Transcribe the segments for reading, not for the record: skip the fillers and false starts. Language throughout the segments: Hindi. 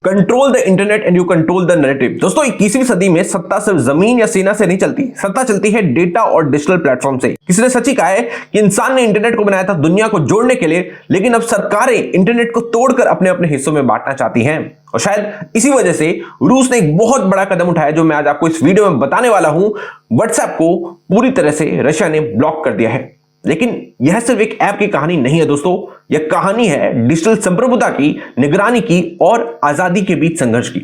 Control the internet and you control the narrative. दोस्तों 21वीं सदी में सत्ता सिर्फ जमीन या सेना से नहीं चलती, सत्ता चलती है डेटा और डिजिटल प्लेटफॉर्म से। किसी ने सच ही कहा है कि इंसान ने इंटरनेट को बनाया था दुनिया को जोड़ने के लिए, लेकिन अब सरकारें इंटरनेट को तोड़कर अपने अपने हिस्सों में बांटना चाहती हैं। और शायद इसी वजह से रूस ने एक बहुत बड़ा कदम उठाया, जो मैं आज आपको इस वीडियो में बताने वाला हूं। व्हाट्सएप को पूरी तरह से रशिया ने ब्लॉक कर दिया है। लेकिन यह सिर्फ एक ऐप की कहानी नहीं है दोस्तों, यह कहानी है डिजिटल संप्रभुता की, निगरानी की और आजादी के बीच संघर्ष की।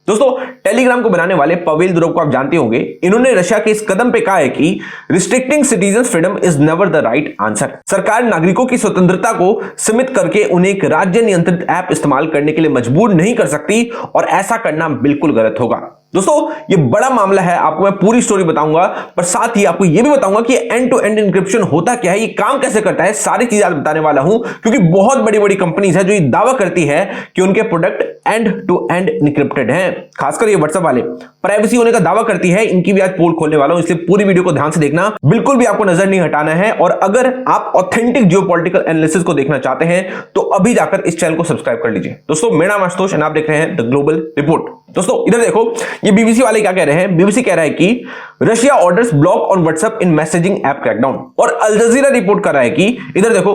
दोस्तों टेलीग्राम को बनाने वाले पवेल दुरोव को आप जानते होंगे। इन्होंने रशिया के इस कदम पे कहा है कि restricting citizen freedom is never the right answer. सरकार नागरिकों की स्वतंत्रता को सीमित करके उन्हें एक राज्य नियंत्रित ऐप इस्तेमाल करने के लिए मजबूर नहीं कर सकती, और ऐसा करना बिल्कुल गलत होगा। दोस्तों ये बड़ा मामला है, आपको मैं पूरी स्टोरी बताऊंगा, पर साथ ही आपको यह भी बताऊंगा कि एंड टू एंड इंक्रिप्शन होता क्या है, ये काम कैसे करता है, सारी चीजें आज बताने वाला हूं। क्योंकि बहुत बड़ी बड़ी कंपनीज है जो ये दावा करती है कि उनके product end to end encrypted हैं। खासकर ये व्हाट्सएप वाले प्राइवेसी होने का दावा करती है। इनकी भी आज पोल खोलने वाला हूं, इसलिए पूरी वीडियो को ध्यान से देखना, बिल्कुल भी आपको नजर नहीं हटाना है। और अगर आप ऑथेंटिक जियोपॉलिटिकल एनालिसिस को देखना चाहते हैं तो अभी जाकर इस चैनल को सब्सक्राइब कर लीजिए। दोस्तों मेरा नाम आशुतोष और आप देख रहे हैं द ग्लोबल रिपोर्ट। दोस्तों इधर देखो, ये बीबीसी वाले क्या कह रहे हैं। बीबीसी कह रहा है कि Russia orders block on WhatsApp in messaging app crackdown. और अल जजीरा रिपोर्ट कर रहा है कि इधर देखो,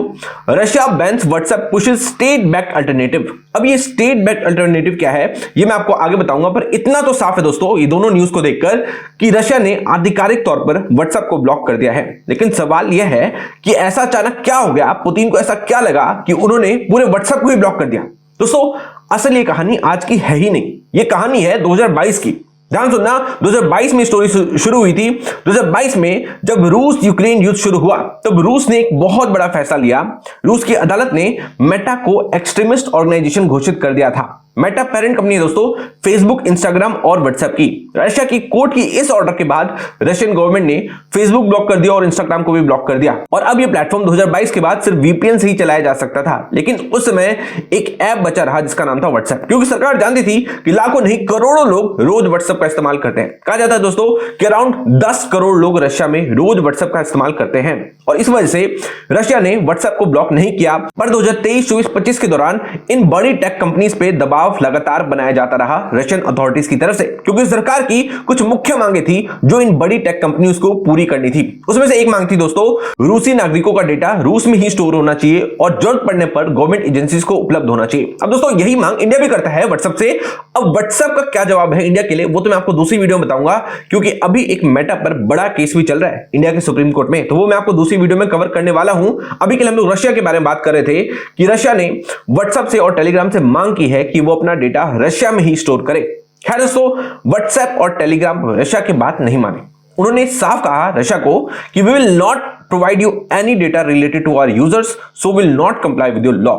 Russia bans WhatsApp pushes state backed alternative. अब ये स्टेट बैक्ड अल्टरनेटिव क्या है ये मैं आपको आगे बताऊंगा, पर इतना तो साफ है दोस्तों ये दोनों न्यूज को देखकर कि रशिया ने आधिकारिक तौर पर व्हाट्सएप को ब्लॉक कर दिया है। लेकिन सवाल यह है कि ऐसा अचानक क्या हो गया, पुतिन को ऐसा क्या लगा कि उन्होंने पूरे व्हाट्सएप को ही ब्लॉक कर दिया। दोस्तों असल ये कहानी आज की है ही नहीं, ये कहानी है 2022 की। ध्यान सुनना, 2022 में स्टोरी शुरू हुई थी। 2022 में जब रूस यूक्रेन युद्ध शुरू हुआ तब रूस ने एक बहुत बड़ा फैसला लिया। रूस की अदालत ने मेटा को एक्सट्रीमिस्ट ऑर्गेनाइजेशन घोषित कर दिया था। मेटा पेरेंट कंपनी है दोस्तों फेसबुक, इंस्टाग्राम और व्हाट्सएप की। रशिया की कोर्ट की इस ऑर्डर के बाद रशियन गवर्नमेंट ने फेसबुक ब्लॉक कर दिया और इंस्टाग्राम को भी ब्लॉक कर दिया। और अब यह प्लेटफॉर्म 2022 के बाद सिर्फ वीपीएन से ही चलाया जा सकता था। लेकिन उस समय एक ऐप बचा रहा जिसका नाम था व्हाट्सएप, क्योंकि सरकार जानती थी कि लाखों नहीं करोड़ों लोग रोज व्हाट्सएप का इस्तेमाल करते हैं। कहा जाता है दोस्तों कि अराउंड 10 करोड़ लोग रशिया में रोज व्हाट्सएप का इस्तेमाल करते हैं। और इस वजह से रशिया ने व्हाट्सएप को ब्लॉक नहीं किया, पर 2023, 24, 25 के दौरान इन बड़ी टेक कंपनीज पे दबाव लगातार बनाया जाता रहा रशियन अथॉरिटीज की तरफ से, क्योंकि सरकार की कुछ मुख्य मांगे थी जो इन बड़ी टेक कंपनीज को पूरी करनी थी। उसमें से एक मांग थी दोस्तों, रूसी नागरिकों का डेटा रूस में ही स्टोर होना चाहिए और जरूरत पड़ने पर गवर्नमेंट एजेंसीज को उपलब्ध होना चाहिए। अब दोस्तों यही मांग इंडिया भी करता है व्हाट्सएप से। अब व्हाट्सएप का क्या जवाब है इंडिया के लिए वो तो मैं आपको दूसरी वीडियो में बताऊंगा, क्योंकि अभी एक मेटा पर बड़ा केस भी चल रहा है इंडिया के सुप्रीम कोर्ट में, तो वो मैं आपको दूसरी वीडियो में कवर करने वाला हूं। अभी के लिए हम लोग रशिया के बारे में बात कर रहे थे कि रशिया ने व्हाट्सएप से और टेलीग्राम से मांग की है कि वो अपना डेटा रशिया में ही स्टोर करे। खैर दोस्तों व्हाट्सएप और टेलीग्राम रशिया की बात नहीं माने। उन्होंने साफ कहा रशिया को कि we will not provide you any data related to our users, so will not comply with your law.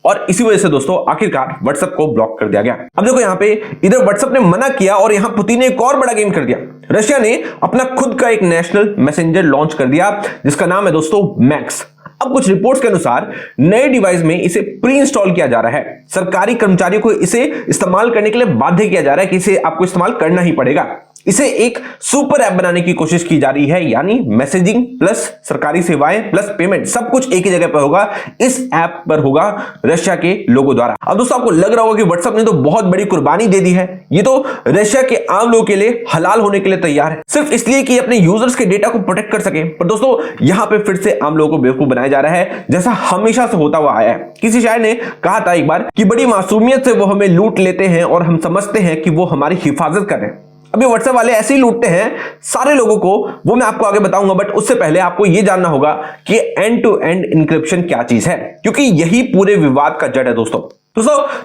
और इसी वजह से दोस्तों आखिरकार व्हाट्सएप को ब्लॉक कर दिया गया। अब देखो यहाँ पे इधर व्हाट्सएप ने मना किया और यहाँ पुतिन ने एक और बड़ा गेम कर दिया। रशिया ने अपना खुद का एक नेशनल मैसेंजर लॉन्च कर दिया जिसका नाम है दोस्तों मैक्स। अब कुछ रिपोर्ट्स के अनुसार नए डिवाइस में इसे प्री इंस्टॉल किया जा रहा है। सरकारी कर्मचारियों को इसे इस्तेमाल करने के लिए बाध्य किया जा रहा है कि इसे आपको इस्तेमाल करना ही पड़ेगा। इसे एक सुपर ऐप बनाने की कोशिश की जा रही है, यानी मैसेजिंग प्लस सरकारी सेवाएं प्लस पेमेंट सब कुछ एक ही जगह पर होगा। इस ऐप पर होगा रशिया के लोगों द्वारा। अब दोस्तों आपको लग रहा होगा कि व्हाट्सएप ने तो बहुत बड़ी कुर्बानी दे दी है, ये तो रशिया के आम लोगों के लिए हलाल होने के लिए तैयार है, सिर्फ इसलिए कि अपने यूजर्स के डेटा को प्रोटेक्ट कर सके। पर दोस्तों यहां पर फिर से आम लोगों को बेवकूफ बनाया जा रहा है, जैसा हमेशा से होता हुआ आया है। किसी शायर ने कहा था एक बार कि बड़ी मासूमियत से वो हमें लूट लेते हैं और हम समझते हैं कि वो हमारी हिफाजत कर रहे हैं। अभी व्हाट्सएप वाले ऐसे ही लूटते हैं सारे लोगों को, वो मैं आपको आगे बताऊंगा। बट उससे पहले आपको यह जानना होगा कि एंड टू एंड इंक्रिप्शन क्या चीज है, क्योंकि यही पूरे विवाद का जड़ है दोस्तों।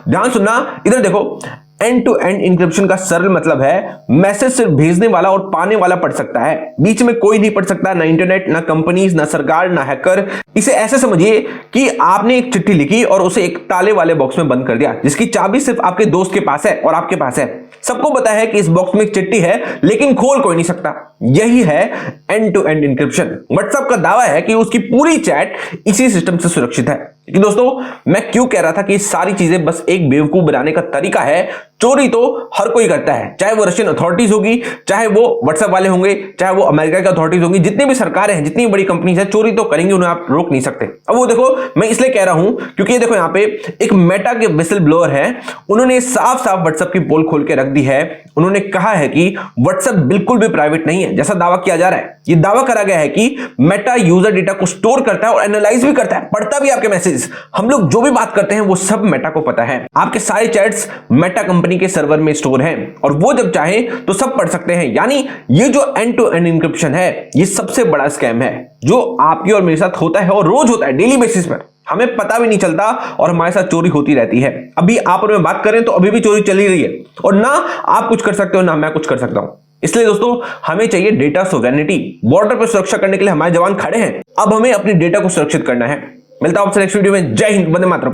ध्यान सुनना, इधर देखो, एंड टू एंड इंक्रिप्शन का सरल मतलब है मैसेज सिर्फ भेजने वाला और पाने वाला पढ़ सकता है, बीच में कोई नहीं पढ़ सकता, ना इंटरनेट, ना कंपनीज, ना सरकार, ना हैकर। इसे ऐसे समझिए कि आपने एक चिट्ठी लिखी और उसे एक ताले वाले बॉक्स में बंद कर दिया जिसकी चाबी सिर्फ आपके दोस्त के पास है और आपके पास है। सबको पता है कि इस बॉक्स में एक चिट्ठी है लेकिन खोल कोई नहीं सकता। यही है end to end encryption. WhatsApp का दावा है कि उसकी पूरी चैट इसी सिस्टम से सुरक्षित है। लेकिन दोस्तों मैं क्यों कह रहा था कि सारी चीजें बस एक बेवकूफ बनाने का तरीका है, चोरी तो हर कोई करता है, चाहे वो रशियन अथॉरिटीज होगी, चाहे वो व्हाट्सएप वाले होंगे, चाहे वो अमेरिका की अथॉरिटीज होंगी, जितनी भी सरकारें हैं, जितनी बड़ी कंपनीज है, चोरी तो करेंगे, उन्हें आप रोक नहीं सकते। अब वो देखो, मैं इसलिए कह रहा हूं क्योंकि देखो यहां पे एक मेटा के विसल ब्लोअर है, उन्होंने साफ साफ व्हाट्सएप की पोल खोल के रख दी है। उन्होंने कहा है कि व्हाट्सएप बिल्कुल भी प्राइवेट नहीं है, जैसा दावा किया जा रहा है। यह दावा करा गया है कि मेटा यूजर डेटा को स्टोर करता है और एनालाइज भी करता है, पढ़ता भी आपके मैसेज। हम लोग जो भी बात करते हैं वो सब मेटा को पता है। आपके सारे चैट्स मेटा कंपनी के सर्वर में स्टोर हैं और वो जब चाहे तो सब पढ़ सकते हैं। यानी ये जो एंड टू एंड इंक्रिप्शन है, ये सबसे बड़ा स्कैम है जो आपकी और मेरे साथ होता है और रोज होता है, डेली बेसिस पर। हमें पता भी नहीं चलता और हमारे साथ चोरी होती रहती है। अभी आप और मैं बात करें तो अभी भी चोरी चल ही रही है और ना आप कुछ कर सकते हो ना मैं कुछ कर सकता हूं। इसलिए दोस्तों, हमें चाहिए डेटा सोवरेनिटी। बॉर्डर पर सुरक्षा करने के लिए हमारे जवान खड़े हैं, अब हमें अपनी डेटा को सुरक्षित करना है। मिलता हूं आपसे नेक्स्ट वीडियो में। जय हिंद, वंदे मातरम।